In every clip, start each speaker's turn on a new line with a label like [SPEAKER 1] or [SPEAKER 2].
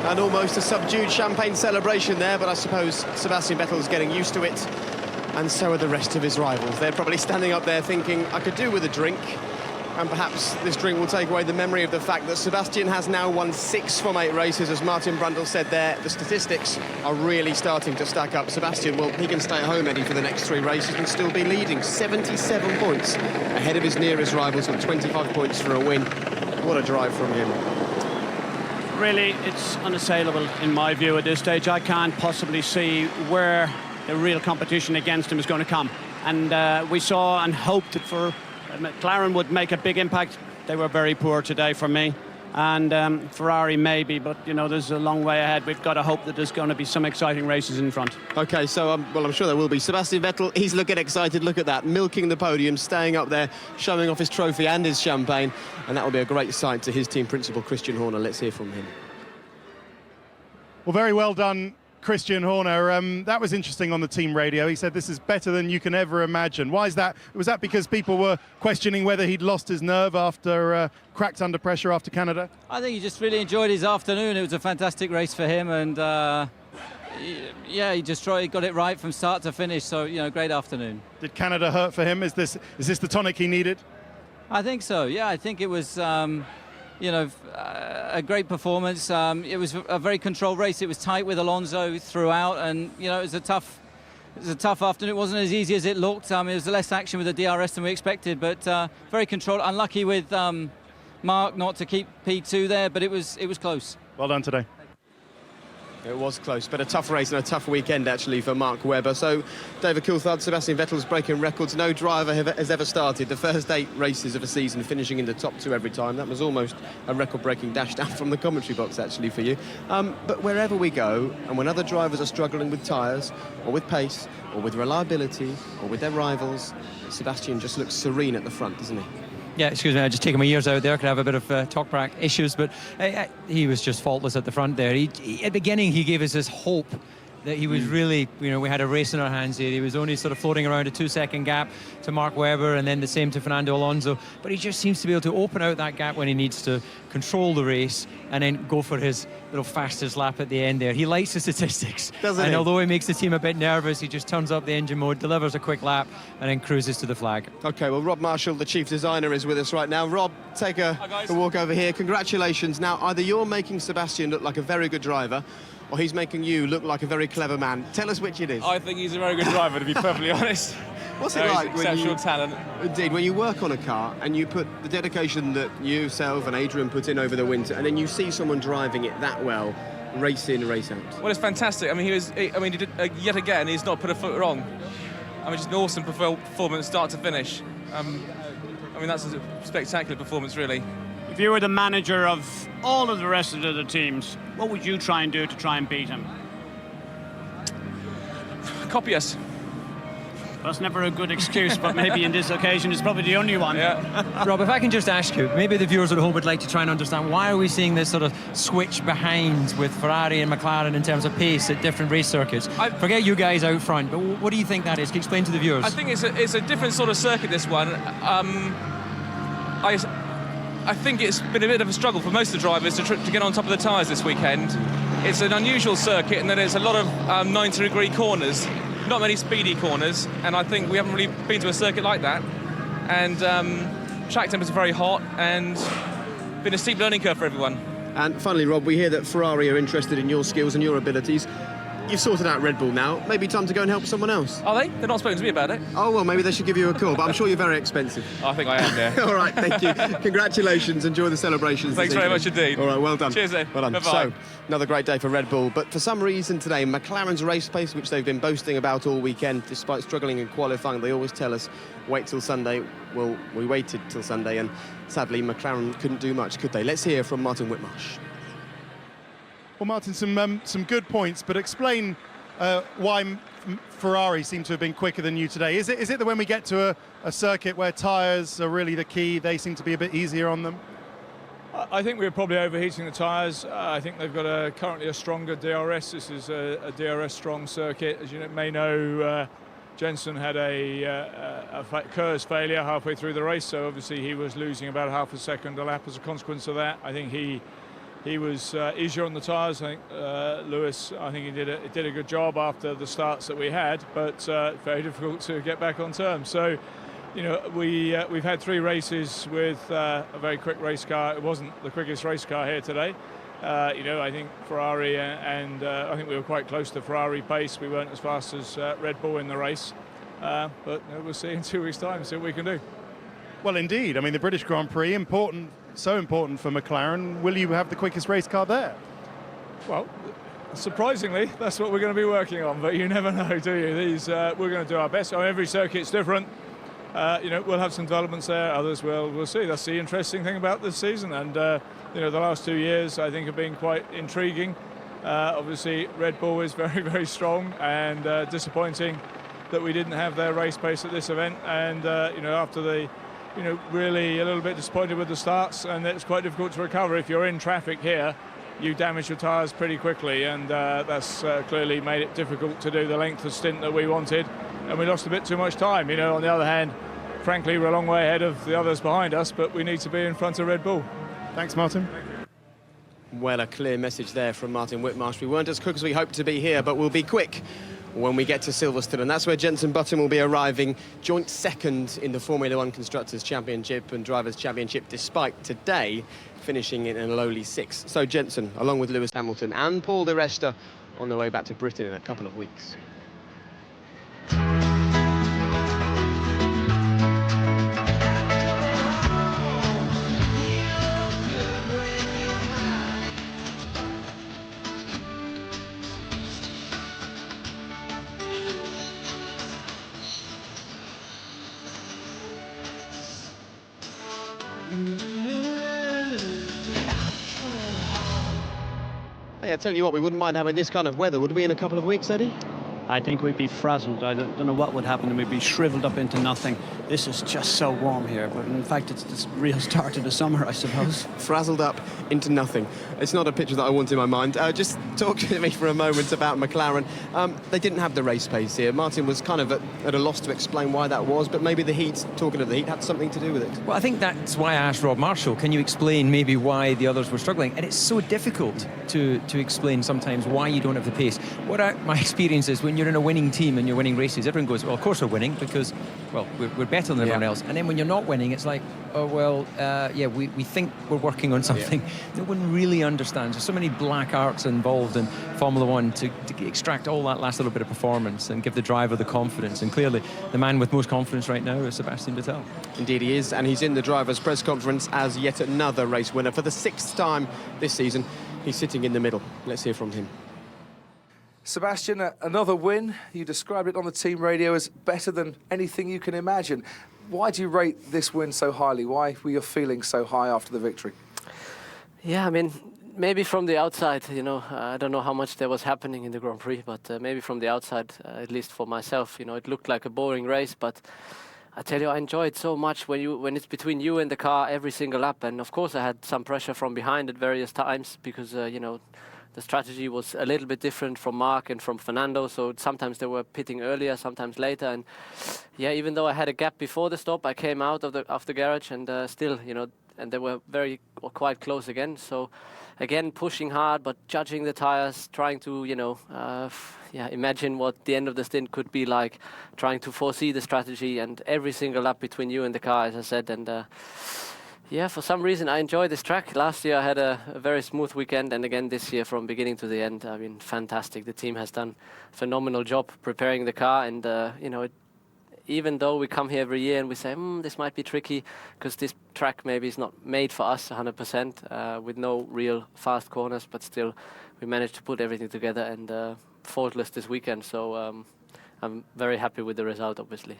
[SPEAKER 1] And almost a subdued champagne celebration there, but I suppose Sebastian Vettel's getting used to it, and so are the rest of his rivals. They're probably standing up there thinking, I could do with a drink, and perhaps this drink will take away the memory of the fact that Sebastian has now won 6 from 8 races. As Martin Brundle said there, the statistics are really starting to stack up. Sebastian, well, he can stay at home, Eddie, for the next 3 races and still be leading. 77 points ahead of his nearest rivals with 25 points for a win. What a drive from him.
[SPEAKER 2] Really, it's unassailable in my view at this stage. I can't possibly see where the real competition against him is going to come. And we saw and hoped that for McLaren would make a big impact. They were very poor today for me. And Ferrari maybe, but, you know, there's a long way ahead. We've got to hope that there's going to be some exciting races in front. OK, so, well, I'm sure there will be. Sebastian Vettel, he's looking excited. Look at that, milking the podium, staying up there, showing off his trophy and his champagne. And that will be a great sight to his team principal, Christian Horner. Let's hear from him.
[SPEAKER 3] Well, very well done, Christian Horner. That was interesting on the team radio. He said this is better than you can ever imagine. Why is that? Was that because people were questioning whether he'd lost his nerve after cracked under pressure after Canada?
[SPEAKER 4] I think he just really enjoyed his afternoon. It was a fantastic race for him, and yeah, he just got it right from start to finish. So, you know, great afternoon.
[SPEAKER 3] Did Canada hurt for him? Is this the tonic he needed?
[SPEAKER 4] I think so. Yeah, I think it was. You know, a great performance. It was a very controlled race. It was tight with Alonso throughout, and you know, it was a tough afternoon. It wasn't as easy as it looked. It was less action with the DRS than we expected, but very controlled. Unlucky with Mark not to keep P2 there, but it was close.
[SPEAKER 3] Well done today.
[SPEAKER 1] It was close, but a tough race and a tough weekend, actually, for Mark Webber. So, David Coulthard, Sebastian Vettel's breaking records. No driver has ever started the first 8 races of a season finishing in the top 2 every time. That was almost a record-breaking dash down from the commentary box, actually, for you. But wherever we go, and when other drivers are struggling with tyres, or with pace, or with reliability, or with their rivals, Sebastian just looks serene at the front, doesn't he?
[SPEAKER 5] Yeah, excuse me, I just taking my ears out there. Could have a bit of talk back issues, but he was just faultless at the front there. At the beginning, he gave us this hope that he was really, you know, we had a race in our hands here. He was only sort of floating around a 2-second gap to Mark Webber, and then the same to Fernando Alonso. But he just seems to be able to open out that gap when he needs to, control the race, and then go for his little fastest lap at the end there. He likes the statistics.
[SPEAKER 1] Doesn't he?
[SPEAKER 5] And although he makes the team a bit nervous, he just turns up the engine mode, delivers a quick lap, and then cruises to the flag. OK, well, Rob Marshall, the chief designer, is with us right now. Rob, take a walk over here. Congratulations. Now, either you're making Sebastian look like a very good driver, or he's making you look like a very clever man. Tell us which it is.
[SPEAKER 6] I think he's a very good driver, to be perfectly honest.
[SPEAKER 1] What's it like when
[SPEAKER 6] exceptional talent.
[SPEAKER 1] Indeed, when you work on a car and you put the dedication that you, yourself and Adrian put in over the winter, and then you see someone driving it that well, race in, race out?
[SPEAKER 6] Well, it's fantastic. I mean, he did, yet again, he's not put a foot wrong. I mean, just an awesome performance, start to finish. I mean, that's a spectacular performance, really.
[SPEAKER 2] If you were the manager of all of the rest of the teams, what would you try and do to try and beat him?
[SPEAKER 6] Copy us.
[SPEAKER 2] That's never a good excuse, but maybe in this occasion it's probably the only one.
[SPEAKER 6] Yeah.
[SPEAKER 5] Rob, if I can just ask you, maybe the viewers at home would like to try and understand, why are we seeing this sort of switch behind with Ferrari and McLaren in terms of pace at different race circuits? Forget you guys out front, but what do you think that is? Can you explain to the viewers?
[SPEAKER 6] I think it's a different sort of circuit, this one. I think it's been a bit of a struggle for most of the drivers to get on top of the tyres this weekend. It's an unusual circuit, and then there's a lot of 90-degree corners, not many speedy corners, and I think we haven't really been to a circuit like that. And track temps are very hot, and been a steep learning curve for everyone.
[SPEAKER 1] And finally, Rob, we hear that Ferrari are interested in your skills and your abilities. You've sorted out Red Bull now. Maybe time to go and help someone else.
[SPEAKER 6] Are they? They're not spoken to me about it.
[SPEAKER 1] Oh, well, maybe they should give you a call, but I'm sure you're very expensive.
[SPEAKER 6] I think I am, yeah.
[SPEAKER 1] All right, thank you. Congratulations. Enjoy the celebrations.
[SPEAKER 6] Thanks very much indeed.
[SPEAKER 1] All right, well done.
[SPEAKER 6] Cheers, then.
[SPEAKER 1] Well done.
[SPEAKER 6] Bye-bye.
[SPEAKER 1] So, another great day for Red Bull, but for some reason today, McLaren's race pace, which they've been boasting about all weekend, despite struggling in qualifying, they always tell us, wait till Sunday. Well, we waited till Sunday, and sadly, McLaren couldn't do much, could they? Let's hear from Martin Whitmarsh.
[SPEAKER 3] Well, Martin, some good points, but explain why Ferrari seem to have been quicker than you today. Is it that when we get to a circuit where tyres are really the key, they seem to be a bit easier on them?
[SPEAKER 7] I think we're probably overheating the tyres. I think they've got currently a stronger DRS. This is a DRS-strong circuit. As you may know, Jensen had a KERS failure halfway through the race, so obviously he was losing about half a second a lap as a consequence of that. I think he he was easier on the tyres. I think Lewis, I think he did a good job after the starts that we had, but very difficult to get back on terms. So, you know, we've had 3 races with a very quick race car. It wasn't the quickest race car here today. You know, I think Ferrari and I think we were quite close to Ferrari pace. We weren't as fast as Red Bull in the race, but you know, we'll see in 2 weeks' time, see what we can do.
[SPEAKER 3] Well, indeed. I mean, the British Grand Prix, important, so important for McLaren. Will you have the quickest race car there?
[SPEAKER 7] Well, surprisingly, that's what we're going to be working on, but you never know, do you? We're going to do our best. I mean, every circuit's different. You know, we'll have some developments there, others we'll see. That's the interesting thing about this season. And, you know, the last 2 years, I think, have been quite intriguing. Obviously, Red Bull is very, very strong, and disappointing that we didn't have their race pace at this event. And, you know, after you know, really a little bit disappointed with the starts, and it's quite difficult to recover. If you're in traffic here, you damage your tyres pretty quickly, and that's clearly made it difficult to do the length of stint that we wanted, and we lost a bit too much time. You know, on the other hand, frankly, we're a long way ahead of the others behind us, but we need to be in front of Red Bull.
[SPEAKER 3] Thanks, Martin.
[SPEAKER 1] Well, a clear message there from Martin Whitmarsh. We weren't as quick as we hoped to be here, but we'll be quick when we get to Silverstone, and that's where Jenson Button will be arriving, joint second in the Formula One Constructors' Championship and Drivers' Championship, despite today finishing in a lowly 6th. So Jenson, along with Lewis Hamilton and Paul di Resta, on their way back to Britain in a couple of weeks. Hey, I tell you what, we wouldn't mind having this kind of weather, would we, in a couple of weeks, Eddie?
[SPEAKER 2] I think we'd be frazzled. I don't know what would happen, and we'd be shriveled up into nothing. This is just so warm here, but in fact it's the real start of the summer, I suppose.
[SPEAKER 1] Frazzled up into nothing. It's not a picture that I want in my mind. Just talk to me for a moment about McLaren. They didn't have the race pace here. Martin was kind of at a loss to explain why that was, but maybe the heat, talking of the heat, had something to do with it.
[SPEAKER 5] Well, I think that's why I asked Rob Marshall, can you explain maybe why the others were struggling? And it's so difficult to explain sometimes why you don't have the pace. My experience is when you're in a winning team and you're winning races, everyone goes, well, of course we're winning because, well, we're better than everyone else. And then when you're not winning, it's like, oh, well, we think we're working on something. No one really understands. There's so many black arts involved in Formula One to extract all that last little bit of performance and give the driver the confidence. And clearly, the man with most confidence right now is Sebastian Vettel.
[SPEAKER 1] Indeed he is, and he's in the driver's press conference as yet another race winner. For the 6th time this season, he's sitting in the middle. Let's hear from him.
[SPEAKER 8] Sebastian, another win. You described it on the team radio as better than anything you can imagine. Why do you rate this win so highly? Why were you feeling so high after the victory?
[SPEAKER 9] Yeah, I mean, maybe from the outside, you know, I don't know how much there was happening in the Grand Prix, but maybe from the outside, at least for myself, you know, it looked like a boring race, but I tell you, I enjoy it so much when it's between you and the car every single lap. And of course, I had some pressure from behind at various times because, you know, the strategy was a little bit different from Mark and from Fernando, so sometimes they were pitting earlier, sometimes later, and yeah, even though I had a gap before the stop, I came out of the garage and still, you know, and they were quite close again. So again, pushing hard, but judging the tires, trying to, you know, imagine what the end of the stint could be like, trying to foresee the strategy, and every single lap between you and the car, as I said, and yeah, for some reason I enjoy this track. Last year I had a very smooth weekend, and again this year from beginning to the end, I mean, fantastic. The team has done a phenomenal job preparing the car, and you know, even though we come here every year and we say, this might be tricky because this track maybe is not made for us 100% with no real fast corners, but still we managed to put everything together and faultless this weekend. So I'm very happy with the result, obviously.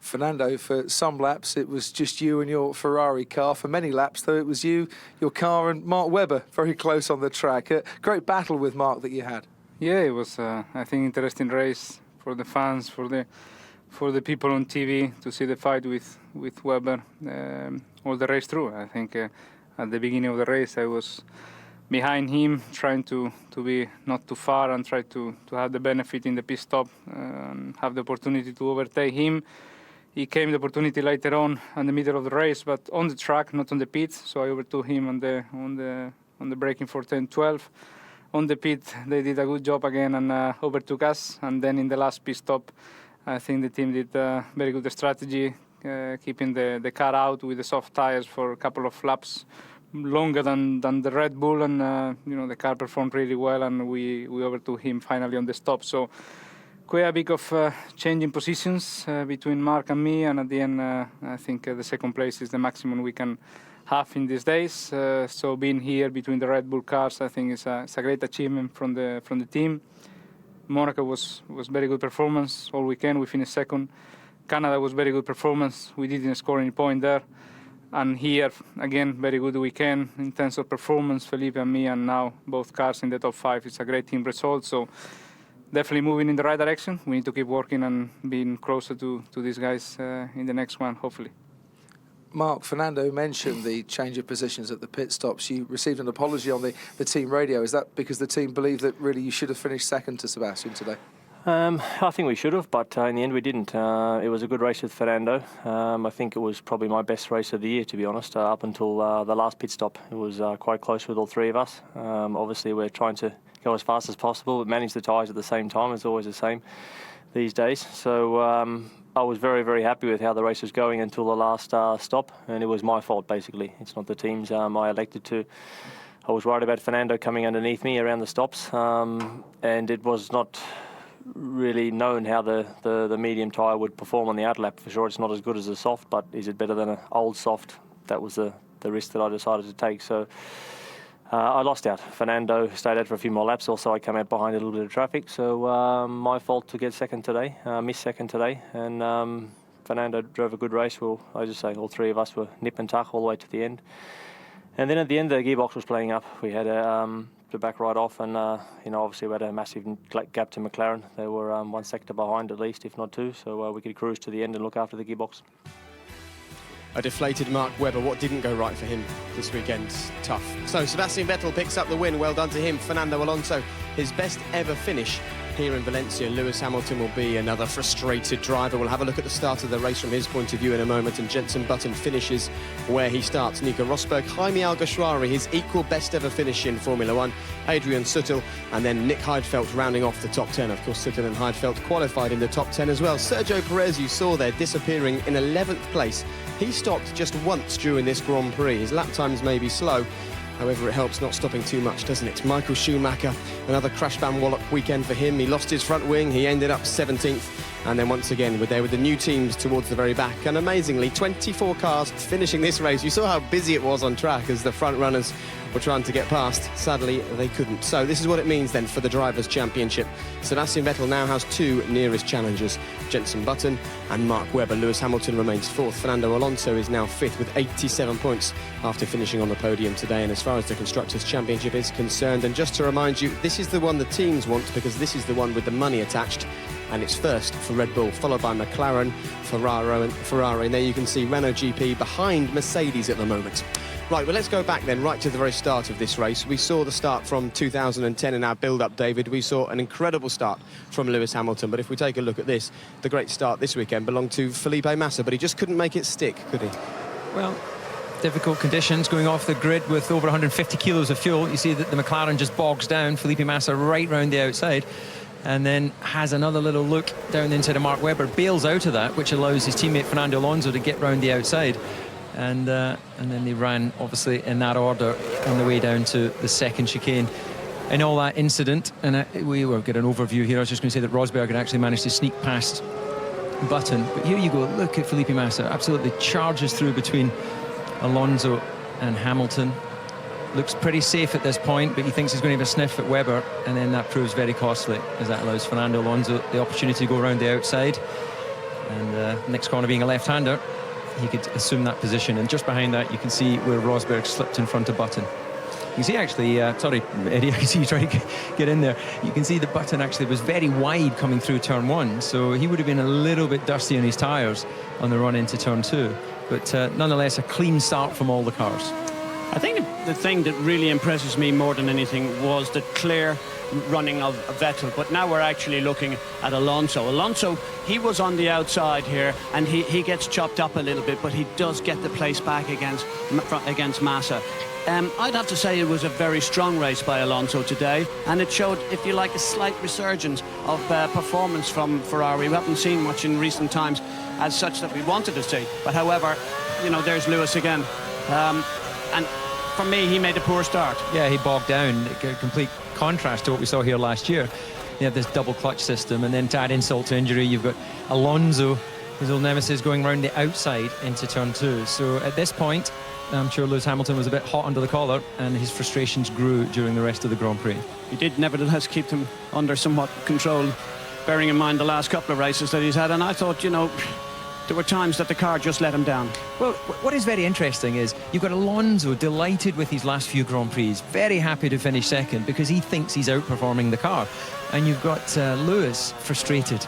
[SPEAKER 8] Fernando, for some laps it was just you and your Ferrari car. For many laps, though, it was you, your car and Mark Webber very close on the track. A great battle with Mark that you had.
[SPEAKER 10] Yeah, it was, I think, interesting race for the fans, for the people on TV to see the fight with Webber all the race through. I think at the beginning of the race I was behind him, trying to be not too far and try to have the benefit in the pit stop and have the opportunity to overtake him. He came the opportunity later on in the middle of the race, but on the track, not on the pits. So I overtook him on the braking for 10-12. On the pit, they did a good job again and overtook us. And then in the last pit stop, I think the team did very good strategy, keeping the car out with the soft tires for a couple of laps longer than the Red Bull, and the car performed really well, and we overtook him finally on the stop. So quite a bit of changing positions between Mark and me, and at the end I think the second place is the maximum we can have in these days. So being here between the Red Bull cars, I think it's a great achievement from the team. Monaco was very good performance all weekend. We finished second. Canada was very good performance. We didn't score any point there. And here, again, very good weekend in terms of performance. Felipe and me, and now both cars in the top 5. It's a great team result. So definitely moving in the right direction. We need to keep working and being closer to these guys in the next one, hopefully.
[SPEAKER 8] Mark, Fernando mentioned the change of positions at the pit stops. You received an apology on the team radio. Is that because the team believed that really you should have finished second to Sebastian today?
[SPEAKER 11] I think we should have, but in the end we didn't. It was a good race with Fernando. I think it was probably my best race of the year, to be honest, up until the last pit stop. It was quite close with all three of us. Obviously we're trying to go as fast as possible, but manage the tyres at the same time. It's always the same these days. So I was very, very happy with how the race was going until the last stop, and it was my fault, basically. It's not the team's. I elected to. I was worried about Fernando coming underneath me around the stops, and it was not really known how the medium tyre would perform on the outer lap. For sure, it's not as good as a soft, but is it better than an old soft? That was the risk that I decided to take. So I lost out. Fernando stayed out for a few more laps. Also, I came out behind a little bit of traffic. So my fault to get second today, missed second today. And Fernando drove a good race. Well, I just say all three of us were nip and tuck all the way to the end. And then at the end, the gearbox was playing up. We had the back right off, and obviously we had a massive gap to McLaren. They were one sector behind at least, if not two. So we could cruise to the end and look after the gearbox.
[SPEAKER 1] A deflated Mark Webber. What didn't go right for him this weekend? Tough. So Sebastian Vettel picks up the win. Well done to him. Fernando Alonso, his best ever finish here in Valencia. Lewis Hamilton will be another frustrated driver. We'll have a look at the start of the race from his point of view in a moment. And Jenson Button finishes where he starts. Nico Rosberg, Jaime Alguersuari, his equal best ever finish in Formula One. Adrian Sutil, and then Nick Heidfeld rounding off the top 10. Of course, Sutil and Heidfeld qualified in the top 10 as well. Sergio Perez, you saw there, disappearing in 11th place. He stopped just once during this Grand Prix. His lap times may be slow. However, it helps not stopping too much, doesn't it? Michael Schumacher, another crash ban wallop weekend for him. He lost his front wing. He ended up 17th. And then once again, we're there with the new teams towards the very back. And amazingly, 24 cars finishing this race. You saw how busy it was on track as the front runners were trying to get past. Sadly, they couldn't. So this is what it means then for the Drivers' Championship. Sebastian Vettel now has two nearest challengers, Jenson Button and Mark Webber. Lewis Hamilton remains fourth. Fernando Alonso is now fifth with 87 points after finishing on the podium today. And as far as the Constructors' Championship is concerned, and just to remind you, this is the one the teams want because this is the one with the money attached. And it's first for Red Bull, followed by McLaren, Ferrari. And there you can see Renault GP behind Mercedes at the moment. Right, well, let's go back then right to the very start of this race. We saw the start from 2010 in our build-up, David. We saw an incredible start from Lewis Hamilton. But if we take a look at this, the great start this weekend belonged to Felipe Massa, but he just couldn't make it stick, could he?
[SPEAKER 5] Well, difficult conditions going off the grid with over 150 kilos of fuel. You see that the McLaren just bogs down Felipe Massa right round the outside, and then has another little look down the inside of Mark Webber, bails out of that, which allows his teammate Fernando Alonso to get round the outside. And then they ran, obviously, in that order on the way down to the second chicane. In all that incident, and we will get an overview here. I was just going to say that Rosberg had actually managed to sneak past Button. But here you go, look at Felipe Massa, absolutely charges through between Alonso and Hamilton. Looks pretty safe at this point, but he thinks he's going to have a sniff at Webber, and then that proves very costly, as that allows Fernando Alonso the opportunity to go around the outside. And next corner being a left-hander, he could assume that position. And just behind that, you can see where Rosberg slipped in front of Button. You can see actually, sorry, Eddie, I can see you trying to get in there. You can see the Button actually was very wide coming through turn one, so he would have been a little bit dusty on his tyres on the run into turn two. But nonetheless, a clean start from all the cars.
[SPEAKER 2] I think the thing that really impresses me more than anything was the clear running of Vettel, but now we're actually looking at Alonso. Alonso, he was on the outside here, and he gets chopped up a little bit, but he does get the place back against Massa. I'd have to say it was a very strong race by Alonso today, and it showed, if you like, a slight resurgence of performance from Ferrari. We haven't seen much in recent times as such that we wanted to see. But however, you know, there's Lewis again. And for me, he made a poor start.
[SPEAKER 5] Yeah, he bogged down. A complete contrast to what we saw here last year. You have this double clutch system, and then to add insult to injury, you've got Alonso, his old nemesis, going around the outside into turn 2. So at this point, I'm sure Lewis Hamilton was a bit hot under the collar, and his frustrations grew during the rest of the Grand Prix.
[SPEAKER 2] He did nevertheless keep them under somewhat control, bearing in mind the last couple of races that he's had. And I thought, you know, there were times that the car just let him down.
[SPEAKER 5] Well, what is very interesting is you've got Alonso delighted with his last few Grand Prix, very happy to finish second because he thinks he's outperforming the car. And you've got Lewis frustrated.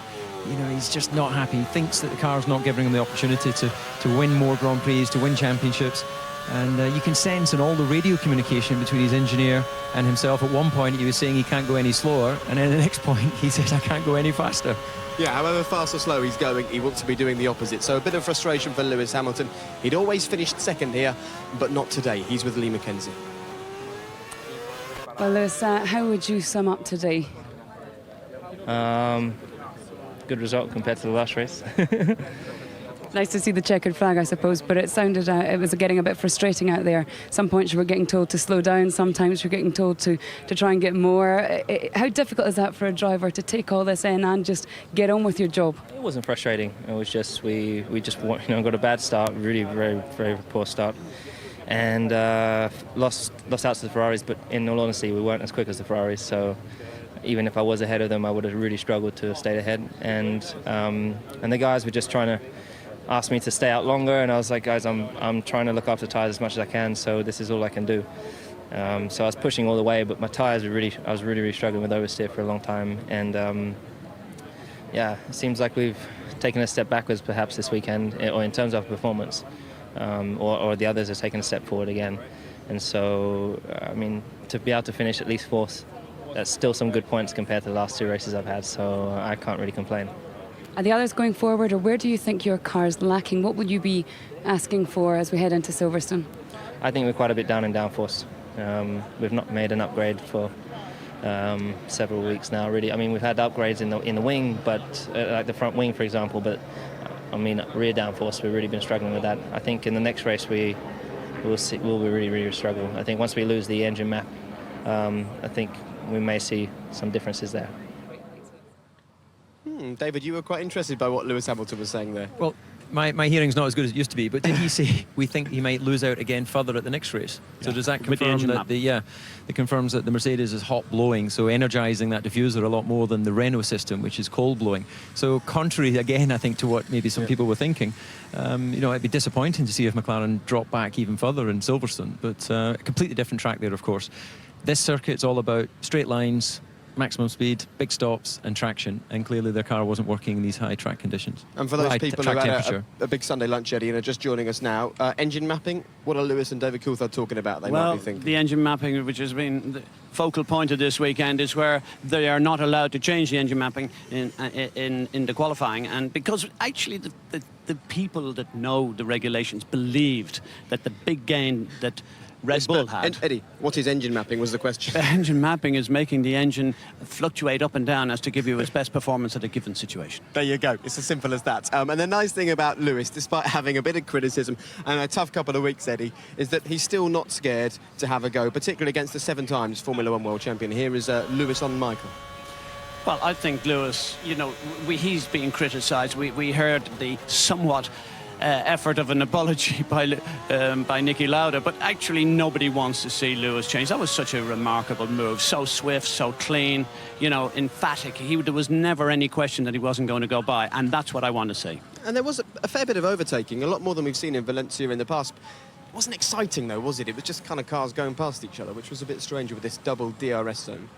[SPEAKER 5] You know, he's just not happy. He thinks that the car's not giving him the opportunity to win more Grand Prix, to win championships. And you can sense in all the radio communication between his engineer and himself. At one point he was saying he can't go any slower, and then the next point he says I can't go any faster.
[SPEAKER 1] Yeah, however fast or slow he's going, he wants to be doing the opposite. So a bit of frustration for Lewis Hamilton. He'd always finished second here, but not today. He's with Lee Mackenzie.
[SPEAKER 12] Well, Lewis, how would you sum up today?
[SPEAKER 13] Good result compared to the last race.
[SPEAKER 12] Nice to see the checkered flag, I suppose, but it sounded it was getting a bit frustrating out there. Some points you were getting told to slow down, sometimes you're getting told to try and get more. How difficult is that for a driver to take all this in and just get on with your job?
[SPEAKER 13] It wasn't frustrating. It was just we just got a bad start, really very poor start, and lost out to the Ferraris. But in all honesty, we weren't as quick as the Ferraris, so even if I was ahead of them, I would have really struggled to stay ahead. And the guys were just trying to ask me to stay out longer, and I was like, guys, I'm trying to look after tyres as much as I can, so this is all I can do. So I was pushing all the way, but my tyres were I was really struggling with oversteer for a long time, and yeah, it seems like we've taken a step backwards perhaps this weekend, or in terms of performance, or the others have taken a step forward again. And so, I mean, to be able to finish at least fourth, that's still some good points compared to the last 2 races I've had, so I can't really complain.
[SPEAKER 12] Are the others going forward, or where do you think your car's lacking? What would you be asking for as we head into Silverstone?
[SPEAKER 13] I think we're quite a bit down in downforce. We've not made an upgrade for several weeks now, really. I mean, we've had upgrades in the wing, but like the front wing, for example. But I mean, rear downforce, we've really been struggling with that. I think in the next race we'll really struggle. I think once we lose the engine map, I think we may see some differences there.
[SPEAKER 1] David, you were quite interested by what Lewis Hamilton was saying there.
[SPEAKER 5] Well, my hearing's not as good as it used to be, but did he say we think he might lose out again further at the next race? Yeah. So does that confirm that it confirms that the Mercedes is hot blowing, so energising that diffuser a lot more than the Renault system, which is cold blowing. So contrary again, I think, to what maybe some people were thinking, you know, it'd be disappointing to see if McLaren drop back even further in Silverstone, but a completely different track there, of course. This circuit's all about straight lines, maximum speed, big stops and traction, and clearly their car wasn't working in these high track conditions.
[SPEAKER 1] And for those people who had a big Sunday lunch, Eddie, and are just joining us now, engine mapping, what are Lewis and David Coulthard talking about? They might be thinking.
[SPEAKER 2] The engine mapping, which has been the focal point of this weekend, is where they are not allowed to change the engine mapping in the qualifying, and because actually the people that know the regulations believed that the big gain that Red Bull had.
[SPEAKER 1] Eddie, what is engine mapping was the question.
[SPEAKER 2] Engine mapping is making the engine fluctuate up and down as to give you its best performance at a given situation.
[SPEAKER 1] There you go. It's as simple as that. And the nice thing about Lewis, despite having a bit of criticism and a tough couple of weeks, Eddie, is that he's still not scared to have a go, particularly against the 7 times Formula 1 world champion. Here is Lewis on Michael.
[SPEAKER 2] Well, I think Lewis, you know, he's being criticised. We heard the somewhat effort of an apology by Nicky Lauda, but actually nobody wants to see Lewis change. That was such a remarkable move, so swift, so clean, you know, emphatic. There was never any question that he wasn't going to go by, and that's what I want to see.
[SPEAKER 1] And there was a fair bit of overtaking, a lot more than we've seen in Valencia in the past. It wasn't exciting though, was it? It was just kind of cars going past each other, which was a bit strange with this double DRS zone.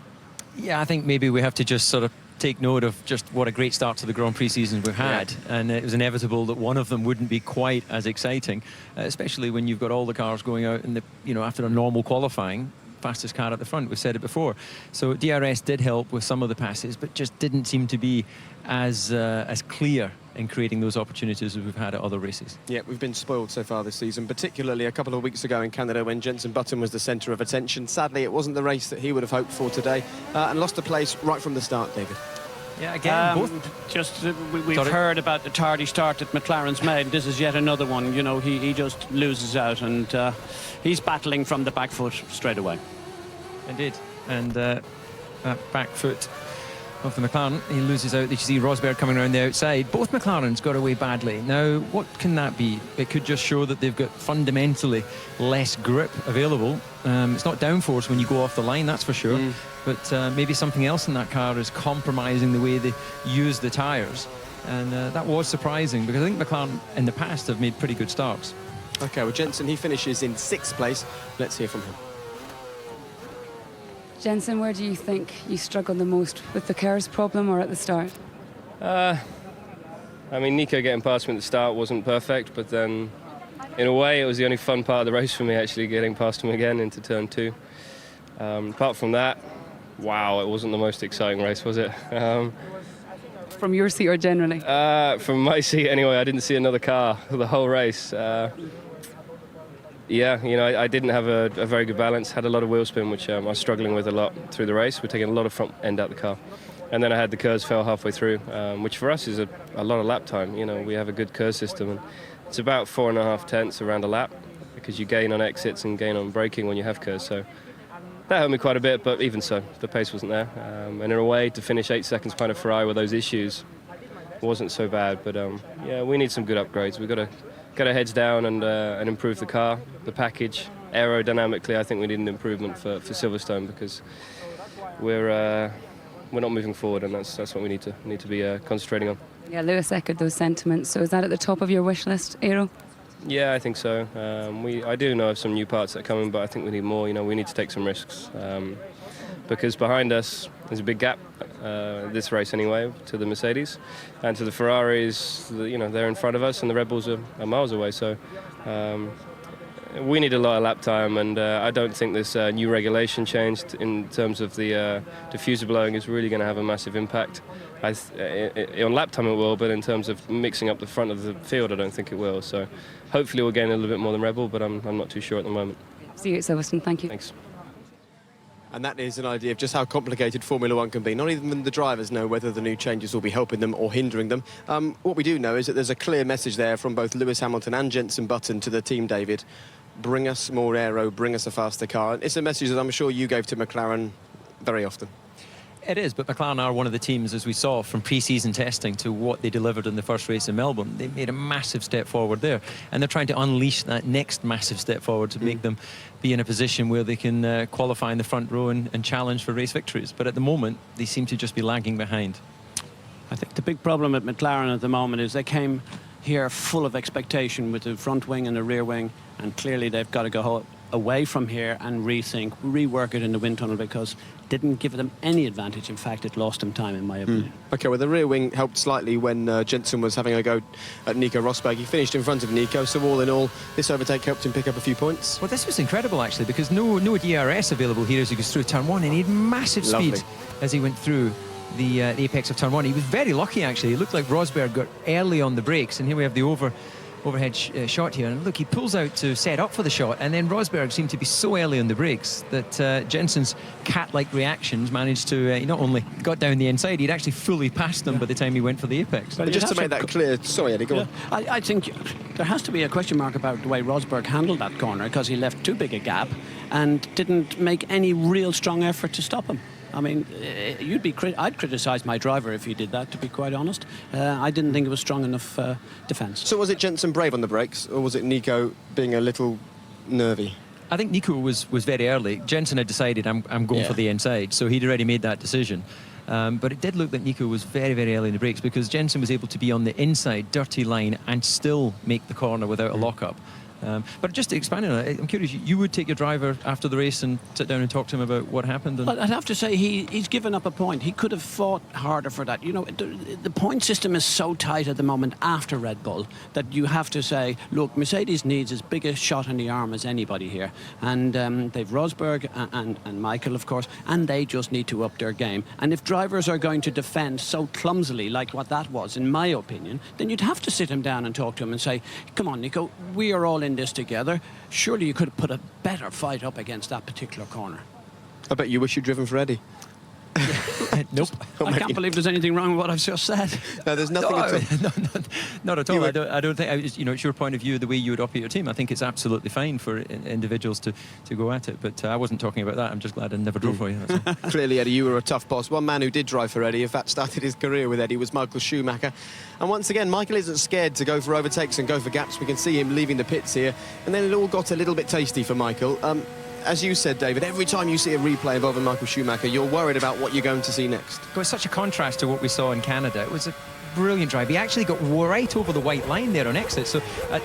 [SPEAKER 1] Yeah,
[SPEAKER 5] I think maybe we have to just sort of take note of just what a great start to the Grand Prix season we've had, and it was inevitable that one of them wouldn't be quite as exciting, especially when you've got all the cars going out in the, you know, after a normal qualifying. fastest car at the front. We've said it before. So DRS did help with some of the passes, but just didn't seem to be as clear in creating those opportunities as we've had at other races.
[SPEAKER 1] Yeah, we've been spoiled so far this season, particularly a couple of weeks ago in Canada when Jenson Button was the centre of attention. Sadly, it wasn't the race that he would have hoped for today, and lost a place right from the start, David.
[SPEAKER 5] Yeah, again,
[SPEAKER 2] we've heard about the tardy start that McLaren's made. This is yet another one. You know, he just loses out, and he's battling from the back foot straight away.
[SPEAKER 5] Indeed. And that back foot of the McLaren, he loses out. You see Rosberg coming around the outside. Both McLarens got away badly. Now, what can that be? It could just show that they've got fundamentally less grip available. It's not downforce when you go off the line, that's for sure. But maybe something else in that car is compromising the way they use the tyres. And that was surprising, because I think McLaren in the past have made pretty good starts.
[SPEAKER 1] OK, well, Jenson, he finishes in 6th place. Let's hear from him.
[SPEAKER 12] Jenson, where do you think you struggled the most, with the KERS problem or at the start?
[SPEAKER 14] I mean, Nico getting past me at the start wasn't perfect, but then in a way it was the only fun part of the race for me, actually, getting past him again into turn 2. Apart from that, wow, it wasn't the most exciting race, was it?
[SPEAKER 12] From your seat or generally?
[SPEAKER 14] From my seat anyway. I didn't see another car the whole race. Yeah, you know, I didn't have a very good balance, had a lot of wheel spin, which I was struggling with a lot through the race. We're taking a lot of front end out the car. And then I had the KERS fail halfway through, which for us is a lot of lap time. You know, we have a good KERS system, and it's about 4.5 tenths around a lap, because you gain on exits and gain on braking when you have KERS. So that hurt me quite a bit, but even so, the pace wasn't there. And in a way, to finish 8 seconds behind a Ferrari with those issues wasn't so bad. But yeah, we need some good upgrades. We've got to get our heads down and improve the car, the package. Aerodynamically, I think we need an improvement for Silverstone, because we're not moving forward, and that's what we need to be concentrating on.
[SPEAKER 12] Yeah, Lewis echoed those sentiments. So is that at the top of your wish list, Aero?
[SPEAKER 14] Yeah, I think so. I do know of some new parts that are coming, but I think we need more. You know, we need to take some risks, because behind us there's a big gap, this race anyway, to the Mercedes and to the Ferraris. You know, they're in front of us, and the Red Bulls are miles away. So we need a lot of lap time, and I don't think this new regulation changed in terms of the diffuser blowing is really going to have a massive impact. On lap time it will, but in terms of mixing up the front of the field, I don't think it will. So hopefully we'll gain a little bit more than Red Bull, but I'm not too sure at the moment.
[SPEAKER 12] See you at Silverstone. Thank you.
[SPEAKER 14] Thanks.
[SPEAKER 1] And that is an idea of just how complicated Formula One can be. Not even the drivers know whether the new changes will be helping them or hindering them. What we do know is that there's a clear message there from both Lewis Hamilton and Jenson Button to the team, David. Bring us more aero, bring us a faster car. It's a message that I'm sure you gave to McLaren very often.
[SPEAKER 5] It is, but McLaren are one of the teams, as we saw from pre-season testing to what they delivered in the first race in Melbourne. They made a massive step forward there, and they're trying to unleash that next massive step forward to make them be in a position where they can qualify in the front row and challenge for race victories. But at the moment, they seem to just be lagging behind.
[SPEAKER 2] I think the big problem with McLaren at the moment is they came here full of expectation with the front wing and the rear wing, and clearly they've got to go away from here and rework it in the wind tunnel, because it didn't give them any advantage. In fact, it lost them time, in my opinion.
[SPEAKER 1] OK, well, the rear wing helped slightly when Jenson was having a go at Nico Rosberg. He finished in front of Nico, so all in all, this overtake helped him pick up a few points.
[SPEAKER 5] Well, this was incredible, actually, because no DRS available here as he goes through turn 1, and he had massive speed as he went through the apex of turn 1. He was very lucky, actually. It looked like Rosberg got early on the brakes, and here we have the overhead shot here, and look, he pulls out to set up for the shot, and then Rosberg seemed to be so early on the brakes that Jenson's cat-like reactions managed to he not only got down the inside, he'd actually fully passed them by the time he went for the apex.
[SPEAKER 1] But just to make that clear, sorry Eddie, go on.
[SPEAKER 2] I think there has to be a question mark about the way Rosberg handled that corner, because he left too big a gap and didn't make any real strong effort to stop him. I mean, I'd criticise my driver if he did that, to be quite honest. I didn't think it was strong enough defence.
[SPEAKER 1] So was it Jenson brave on the brakes, or was it Nico being a little nervy?
[SPEAKER 5] I think Nico was very early. Jenson had decided, I'm going for the inside, so he'd already made that decision. But it did look like Nico was very, very early in the brakes, because Jenson was able to be on the inside, dirty line, and still make the corner without a lock-up. But just expanding on it, I'm curious, you would take your driver after the race and sit down and talk to him about what happened?
[SPEAKER 2] Well, I'd have to say he's given up a point. He could have fought harder for that. You know, the point system is so tight at the moment after Red Bull that you have to say, look, Mercedes needs as big a shot in the arm as anybody here. And they've Rosberg and Michael, of course, and they just need to up their game. And if drivers are going to defend so clumsily like what that was, in my opinion, then you'd have to sit him down and talk to him and say, come on, Nico, we are all in this together. Surely you could have put a better fight up against that particular corner.
[SPEAKER 1] I bet you wish you'd driven for Eddie.
[SPEAKER 5] Nope.
[SPEAKER 2] I can't believe there's anything wrong with what I've just said.
[SPEAKER 1] No, there's nothing at all.
[SPEAKER 5] Not at all. I don't think, you know, it's your point of view, the way you would operate your team. I think it's absolutely fine for individuals to go at it. But I wasn't talking about that. I'm just glad I never drove for you. That's all.
[SPEAKER 1] Clearly, Eddie, you were a tough boss. One man who did drive for Eddie, in fact, started his career with Eddie, was Michael Schumacher. And once again, Michael isn't scared to go for overtakes and go for gaps. We can see him leaving the pits here. And then it all got a little bit tasty for Michael. As you said, David, every time you see a replay involving Michael Schumacher, you're worried about what you're going to see next.
[SPEAKER 5] It was such a contrast to what we saw in Canada. It was a brilliant drive. He actually got right over the white line there on exit, so I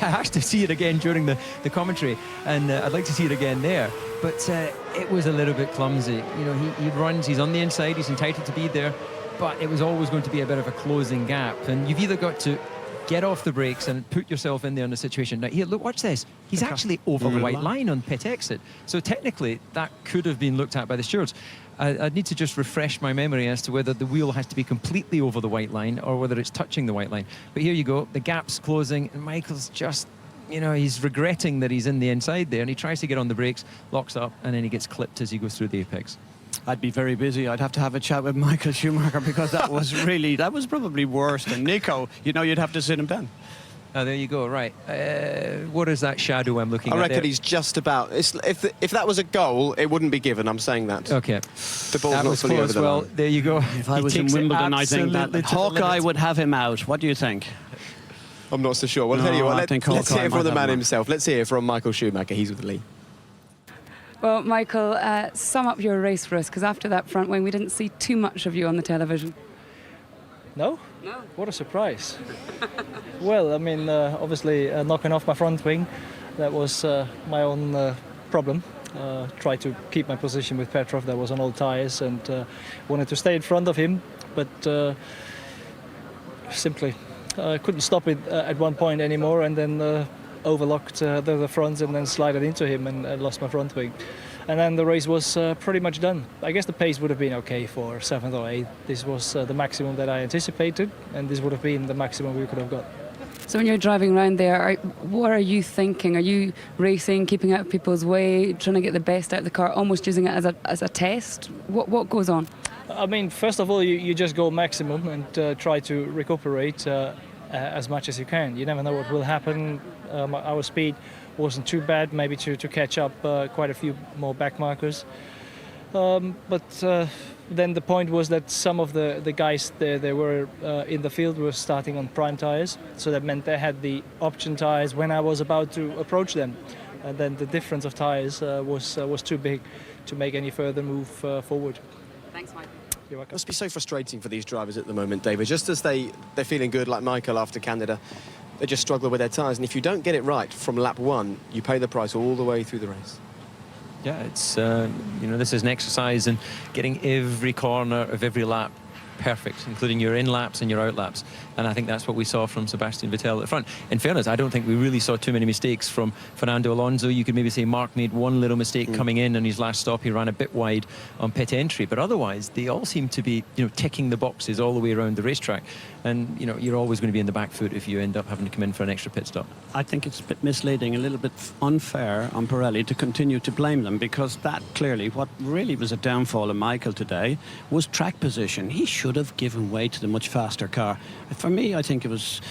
[SPEAKER 5] asked to see it again during the commentary, and I'd like to see it again there. But it was a little bit clumsy. You know, he runs, he's on the inside, he's entitled to be there, but it was always going to be a bit of a closing gap, and you've either got to get off the brakes and put yourself in there in the situation. Now, here, look, watch this. He's actually over the white line on pit exit. So technically, that could have been looked at by the stewards. I need to just refresh my memory as to whether the wheel has to be completely over the white line or whether it's touching the white line. But here you go. The gap's closing, and Michael's just, you know, he's regretting that he's in the inside there, and he tries to get on the brakes, locks up, and then he gets clipped as he goes through the apex.
[SPEAKER 2] I'd be very busy. I'd have to have a chat with Michael Schumacher because that was probably worse than Nico. You know, you'd have to sit him down.
[SPEAKER 5] Oh, there you go. Right. What is that shadow I'm looking at?
[SPEAKER 1] I reckon
[SPEAKER 5] there?
[SPEAKER 1] he's just about. If that was a goal, it wouldn't be given. I'm saying that.
[SPEAKER 5] Okay.
[SPEAKER 1] The ball's
[SPEAKER 5] that
[SPEAKER 1] not
[SPEAKER 5] was
[SPEAKER 1] fully over the
[SPEAKER 5] well.
[SPEAKER 1] line.
[SPEAKER 5] There you go.
[SPEAKER 2] If I was in Wimbledon, I think that Hawkeye would have him out. What do you think?
[SPEAKER 1] I'm not so sure. Well,
[SPEAKER 2] No,
[SPEAKER 1] tell you what,
[SPEAKER 2] I think
[SPEAKER 1] let's
[SPEAKER 2] Hawkeye
[SPEAKER 1] hear from
[SPEAKER 2] might
[SPEAKER 1] the
[SPEAKER 2] have
[SPEAKER 1] man
[SPEAKER 2] him out.
[SPEAKER 1] himself. Let's hear from Michael Schumacher. He's with the lead.
[SPEAKER 12] Well, Michael, sum up your race for us, because after that front wing, we didn't see too much of you on the television.
[SPEAKER 15] No? No. What a surprise. Well, I mean, obviously knocking off my front wing, that was my own problem. Tried to keep my position with Petrov, that was on old tyres, and wanted to stay in front of him, but simply couldn't stop it at one point anymore, and then overlocked the front and then slided into him and lost my front wing. And then the race was pretty much done. I guess the pace would have been okay for 7th or 8th. This was the maximum that I anticipated, and this would have been the maximum we could have got.
[SPEAKER 12] So when you're driving around there, what are you thinking? Are you racing, keeping out of people's way, trying to get the best out of the car, almost using it as a test? What goes on?
[SPEAKER 15] I mean, first of all, you just go maximum and try to recuperate as much as you can. You never know what will happen. Our speed wasn't too bad, maybe to catch up quite a few more back markers. But then the point was that some of the guys they were in the field were starting on prime tires, so that meant they had the option tires when I was about to approach them, and then the difference of tires was too big to make any further move forward.
[SPEAKER 12] Thanks, Mike.
[SPEAKER 15] You're welcome.
[SPEAKER 1] It must be so frustrating for these drivers at the moment, David. Just as they're feeling good, like Michael after Canada, they just struggle with their tyres. And if you don't get it right from lap 1, you pay the price all the way through the race.
[SPEAKER 5] Yeah, it's you know, this is an exercise in getting every corner of every lap perfect, including your in laps and your out laps. And I think that's what we saw from Sebastian Vettel at the front. In fairness, I don't think we really saw too many mistakes from Fernando Alonso. You could maybe say Mark made one little mistake coming in on his last stop. He ran a bit wide on pit entry, but otherwise they all seem to be, you know, ticking the boxes all the way around the racetrack. And you know, you're always going to be in the back foot if you end up having to come in for an extra pit stop.
[SPEAKER 2] I think it's a bit misleading, a little bit unfair on Pirelli to continue to blame them, because that clearly, what really was a downfall of Michael today was track position. He should have given way to the much faster car. For me, I think it was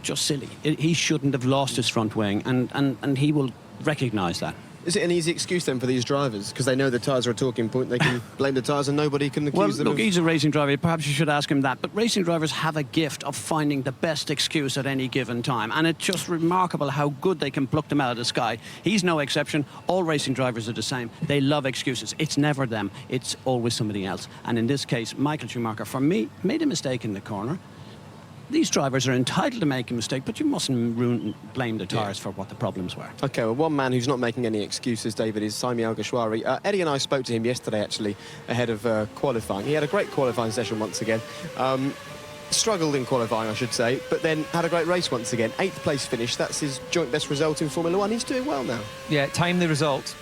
[SPEAKER 2] just silly. He shouldn't have lost his front wing, and he will recognise that.
[SPEAKER 1] Is it an easy excuse then for these drivers? Because they know the tyres are a talking point, they can blame the tyres and nobody can accuse them
[SPEAKER 2] Well, look,
[SPEAKER 1] of...
[SPEAKER 2] he's a racing driver. Perhaps you should ask him that. But racing drivers have a gift of finding the best excuse at any given time. And it's just remarkable how good they can pluck them out of the sky. He's no exception. All racing drivers are the same. They love excuses. It's never them. It's always somebody else. And in this case, Michael Schumacher, for me, made a mistake in the corner. these drivers are entitled to make a mistake, but you mustn't blame the tyres for what the problems were.
[SPEAKER 1] OK, well, one man who's not making any excuses, David, is Saimi Alguersuari. Eddie and I spoke to him yesterday, actually, ahead of qualifying. He had a great qualifying session once again. Struggled in qualifying, I should say, but then had a great race once again. 8th place finish, that's his joint best result in Formula One. He's doing well now.
[SPEAKER 5] Yeah, timely result.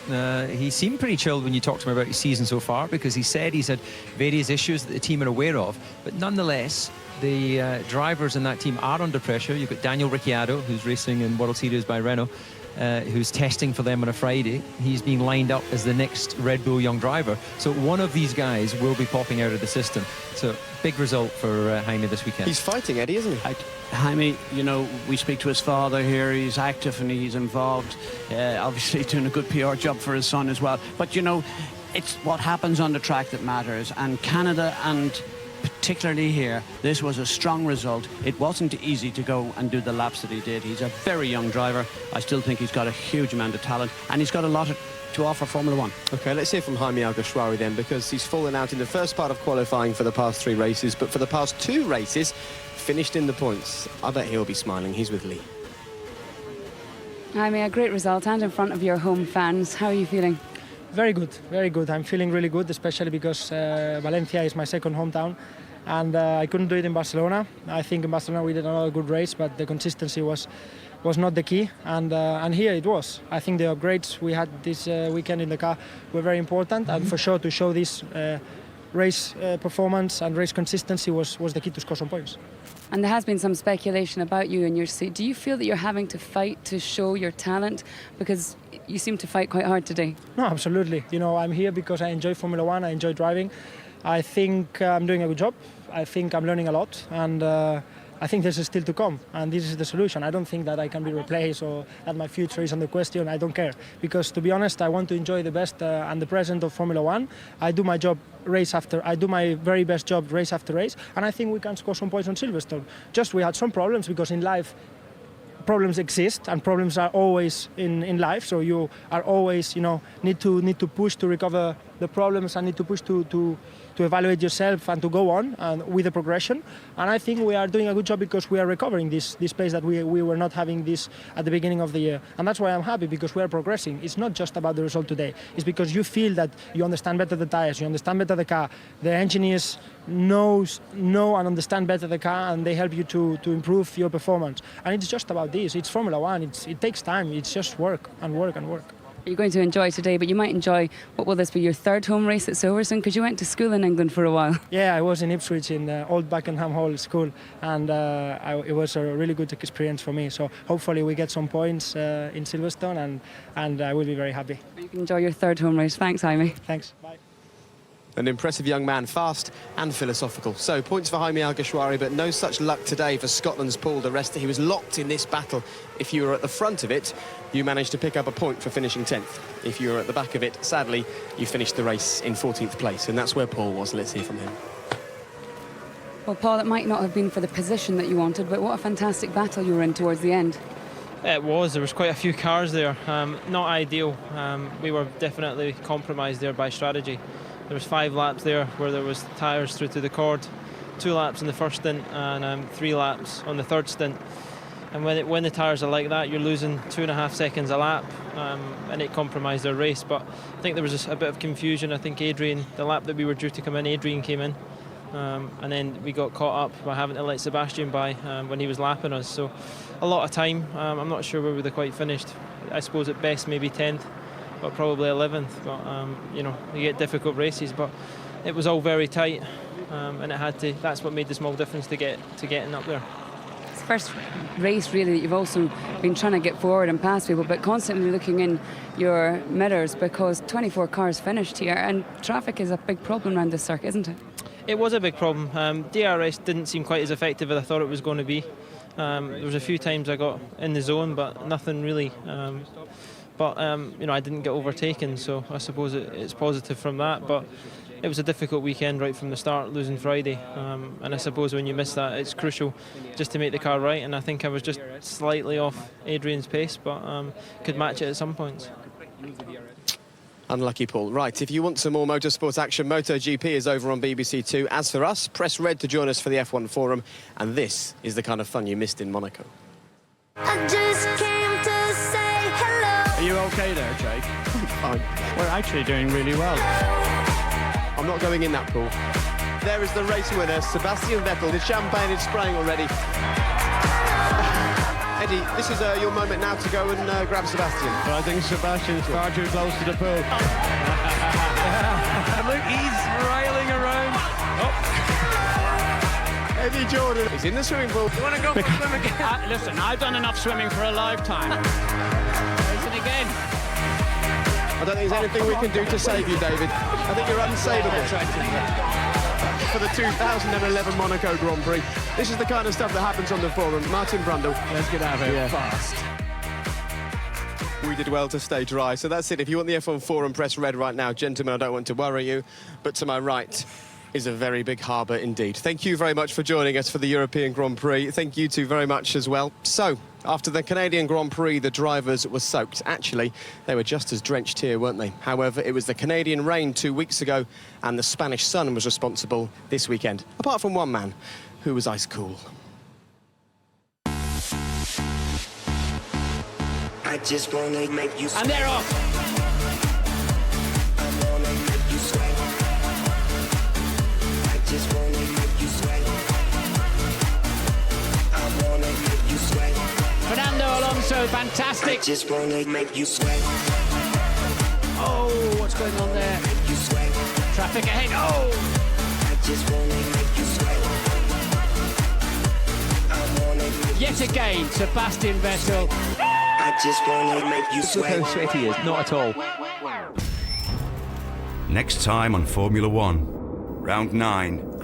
[SPEAKER 5] He seemed pretty chilled when you talked to him about his season so far, because he said he's had various issues that the team are aware of, but nonetheless, the drivers in that team are under pressure. You've got Daniel Ricciardo, who's racing in World Series by Renault, who's testing for them on a Friday. He's being lined up as the next Red Bull young driver. So one of these guys will be popping out of the system. So big result for Jaime this weekend.
[SPEAKER 1] He's fighting, Eddie, isn't he?
[SPEAKER 2] Jaime, you know, we speak to his father here. He's active and he's involved. Obviously doing a good PR job for his son as well. But, you know, it's what happens on the track that matters. And Canada, and particularly here, this was a strong result. It wasn't easy to go and do the laps that he did. He's a very young driver. I still think he's got a huge amount of talent, and he's got a lot to offer Formula One. OK, let's hear from Jaime Alguersuari then, because he's fallen out in the first part of qualifying for the past 3 races, but for the past 2 races, finished in the points. I bet he'll be smiling. He's with Lee.
[SPEAKER 12] Jaime, a great result and in front of your home fans. How are you feeling?
[SPEAKER 15] Very good, very good. I'm feeling really good, especially because Valencia is my second hometown, and I couldn't do it in Barcelona. I think in Barcelona we did another good race, but the consistency was not the key, and here it was. I think the upgrades we had this weekend in the car were very important, and for sure to show this race performance and race consistency was the key to score some points.
[SPEAKER 12] And there has been some speculation about you in your seat. Do you feel that you're having to fight to show your talent? Because you seem to fight quite hard today.
[SPEAKER 15] No, absolutely. You know, I'm here because I enjoy Formula One, I enjoy driving. I think I'm doing a good job. I think I'm learning a lot, and I think this is still to come, and this is the solution. I don't think that I can be replaced or that my future is under question. I don't care, because to be honest, I want to enjoy the best and the present of Formula One. I do my job I do my very best job race after race, and I think we can score some points on Silverstone. Just we had some problems, because in life problems exist, and problems are always in life, so you are always, you know, need to push to recover the problems, and need to push to evaluate yourself and to go on with the progression. And I think we are doing a good job, because we are recovering this pace that we were not having this at the beginning of the year. And that's why I'm happy, because we are progressing. It's not just about the result today. It's because you feel that you understand better the tires, you understand better the car, the engineers know and understand better the car, and they help you to improve your performance. And it's just about this. It's Formula One. It takes time. It's just work and work and work.
[SPEAKER 12] You're going to enjoy today, but you might enjoy, what will this be, your 3rd home race at Silverstone? Because you went to school in England for a while.
[SPEAKER 15] Yeah, I was in Ipswich in Old Buckingham Hall School, and it was a really good experience for me. So hopefully we get some points in Silverstone, and I will be very happy.
[SPEAKER 12] You can enjoy your 3rd home race. Thanks, Jaime.
[SPEAKER 15] Thanks. Bye.
[SPEAKER 1] An impressive young man, fast and philosophical. So, points for Jaime Alguersuari, but no such luck today for Scotland's Paul de Resta. He was locked in this battle. If you were at the front of it, you managed to pick up a point for finishing 10th. If you were at the back of it, sadly, you finished the race in 14th place, and that's where Paul was. Let's hear from him.
[SPEAKER 12] Well, Paul, it might not have been for the position that you wanted, but what a fantastic battle you were in towards the end.
[SPEAKER 16] It was. There was quite a few cars there. Not ideal. We were definitely compromised there by strategy. There was 5 laps there where there was tyres through to the cord, 2 laps in the first stint and 3 laps on the 3rd stint. And when the tyres are like that, you're losing 2.5 seconds a lap, and it compromised their race. But I think there was a bit of confusion. I think Adrian, the lap that we were due to come in, Adrian came in, and then we got caught up by having to let Sebastian by when he was lapping us. So a lot of time. I'm not sure where we'd have quite finished. I suppose at best maybe 10th. But probably 11th. But you know, you get difficult races, but it was all very tight, and it had to. That's what made the small difference to getting up there.
[SPEAKER 12] It's the first race really that you've also been trying to get forward and past people, but constantly looking in your mirrors, because 24 cars finished here, and traffic is a big problem around this circuit, isn't it?
[SPEAKER 16] It was a big problem. DRS didn't seem quite as effective as I thought it was going to be. There was a few times I got in the zone, but nothing really. But you know, I didn't get overtaken, so I suppose it's positive from that. But it was a difficult weekend right from the start, losing Friday, and I suppose when you miss that, it's crucial just to make the car right. And I think I was just slightly off Adrian's pace, but could match it at some points.
[SPEAKER 1] Unlucky Paul. Right, if you want some more motorsport action, MotoGP is over on BBC Two. As for us, press red to join us for the F1 Forum, and this is the kind of fun you missed in Monaco.
[SPEAKER 17] I just came to say hello.
[SPEAKER 2] Are you okay there, Jake?
[SPEAKER 1] Fine.
[SPEAKER 2] We're actually doing really well.
[SPEAKER 1] I'm not going in that pool. There is the race winner, Sebastian Vettel. The champagne is spraying already. Eddie, this is your moment now to go and grab Sebastian.
[SPEAKER 2] But I think Sebastian's far too close to the pool.
[SPEAKER 5] Look, he's riling around.
[SPEAKER 1] Eddie Jordan is in the swimming pool.
[SPEAKER 2] You want to go for a swim again? Listen, I've done enough swimming for a lifetime. Listen again.
[SPEAKER 1] I don't think there's anything we can do to save you, David. I think you're unsavable. For the 2011 Monaco Grand Prix. This is the kind of stuff that happens on the forum. Martin Brundle.
[SPEAKER 2] Let's get out of here fast.
[SPEAKER 1] We did well to stay dry, so that's it. If you want the F1 Forum, press red right now. Gentlemen, I don't want to worry you, but to my right is a very big harbour indeed. Thank you very much for joining us for the European Grand Prix. Thank you two very much as well. So, after the Canadian Grand Prix, the drivers were soaked. Actually, they were just as drenched here, weren't they? However, it was the Canadian rain 2 weeks ago, and the Spanish sun was responsible this weekend, apart from one man who was ice cool.
[SPEAKER 17] I just wanna make you sweat.
[SPEAKER 2] And they're off.
[SPEAKER 17] I wanna make you sweat. I just wanna make you sweat. I wanna make you sweat.
[SPEAKER 2] Fernando Alonso, fantastic.
[SPEAKER 17] I just wanna make you sweat.
[SPEAKER 2] Oh, what's going on there?
[SPEAKER 17] Make you sweat.
[SPEAKER 2] Traffic ahead. Oh!
[SPEAKER 17] I just wanna make you sweat. I wanna make
[SPEAKER 2] Yet again, Sebastian Vettel.
[SPEAKER 17] I just wanna make you sweat.
[SPEAKER 5] Look how sweaty he is, not at all.
[SPEAKER 18] Next time on Formula One, round 9.